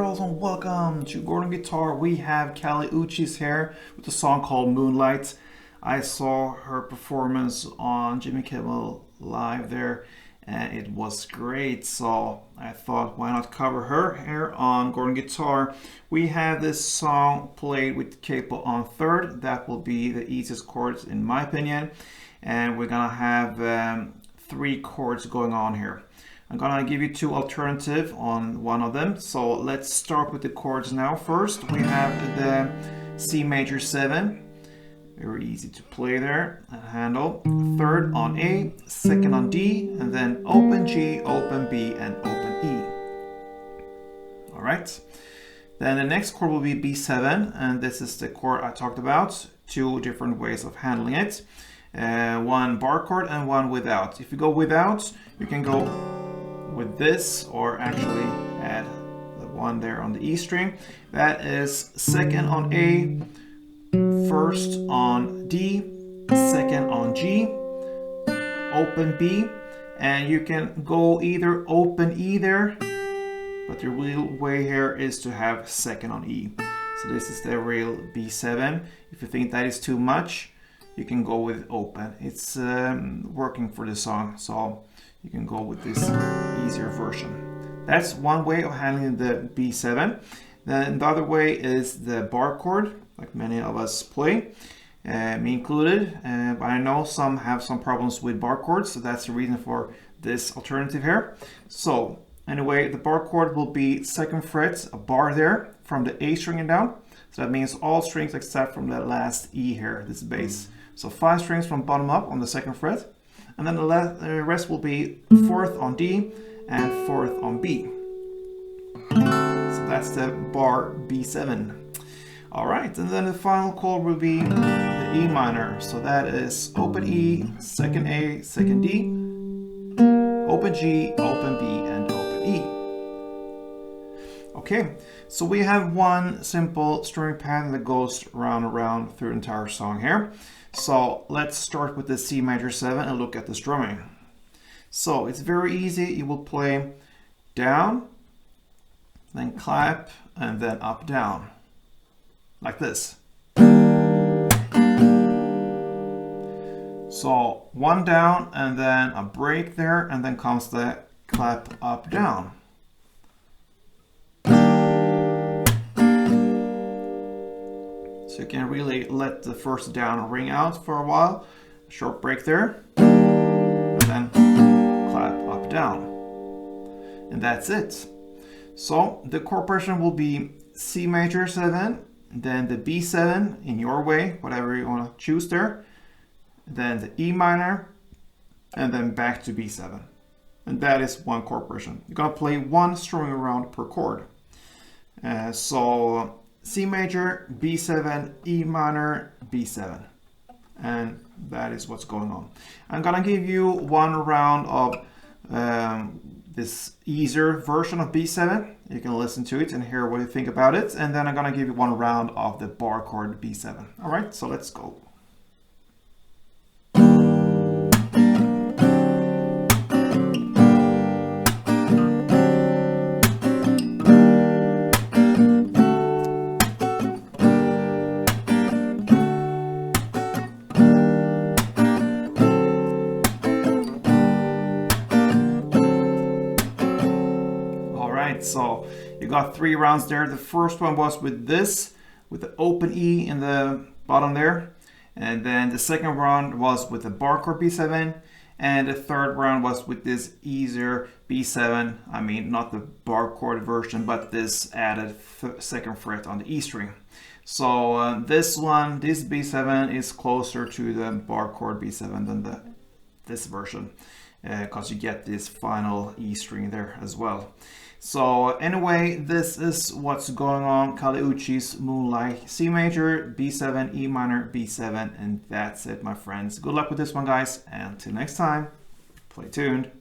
girls, and welcome to Gordon Guitar. We have UCHIS here with a song called Moonlight. I saw her performance on Jimmy Kimmel Live there, and it was great. So I thought, why not cover her here on Gordon Guitar? We have this song played with capo on third. That will be the easiest chords in my opinion. And we're gonna have 3 chords going on here. I'm gonna give you 2 alternatives on one of them. So let's start with the chords now. First, we have the C major 7. Very easy to play there and handle. Third on A, second on D, and then open G, open B, and open E. All right. Then the next chord will be B7, and this is the chord I talked about. 2 different ways of handling it. One bar chord and one without. If you go without, you can go with this, or actually add the one there on the E string. That is second on A, first on D, second on G, open B, and you can go either open E there, but the real way here is to have second on E. So this is the real B7. If you think that is too much, you can go with open. It's working for the song, so you can go with this easier version. That's one way of handling the B7. Then the other way is the bar chord, like many of us play, me included. But I know some have some problems with bar chords, so that's the reason for this alternative here. So anyway, the bar chord will be 2nd fret, a bar there from the A string and down. So that means all strings except from the last E here, this bass. So 5 strings from bottom up on the 2nd fret. And then the rest will be 4th on D and 4th on B. So that's the bar B7. All right, and then the final chord will be the E minor. So that is open E, 2nd A, 2nd D, open G, open B, and open E. Okay, so we have one simple strumming pattern that goes round and round through the entire song here. So let's start with the C major 7 and look at the strumming. So it's very easy. You will play down, then clap, and then up, down, like this. So 1 down, and then a break there, and then comes the clap, up, down. So you can really let the first down ring out for a while. Short break there. And then clap up, down. And that's it. So the chord progression will be C major 7, then the B7 in your way, whatever you want to choose there. Then the E minor, and then back to B7. And that is one chord progression. You're going to play 1 strumming round per chord. So C major, B7, E minor, B7. And that is what's going on. I'm gonna give you 1 round of this easier version of B7. You can listen to it and hear what you think about it. And then I'm gonna give you 1 round of the bar chord B7. All right, so let's go. So you got 3 rounds there. The first one was with this, with the open E in the bottom there. And then the second round was with the bar chord B7. And the third round was with this easier B7. I mean, not the bar chord version, but this added 2nd fret on the E string. So this one, this B7 is closer to the bar chord B7 than this version. Because you get this final E string there as well. So anyway, this is what's going on. UCHIS, Moonlight, C major, B7, E minor, B7, and that's it, my friends. Good luck with this one, guys, and until next time, play tuned.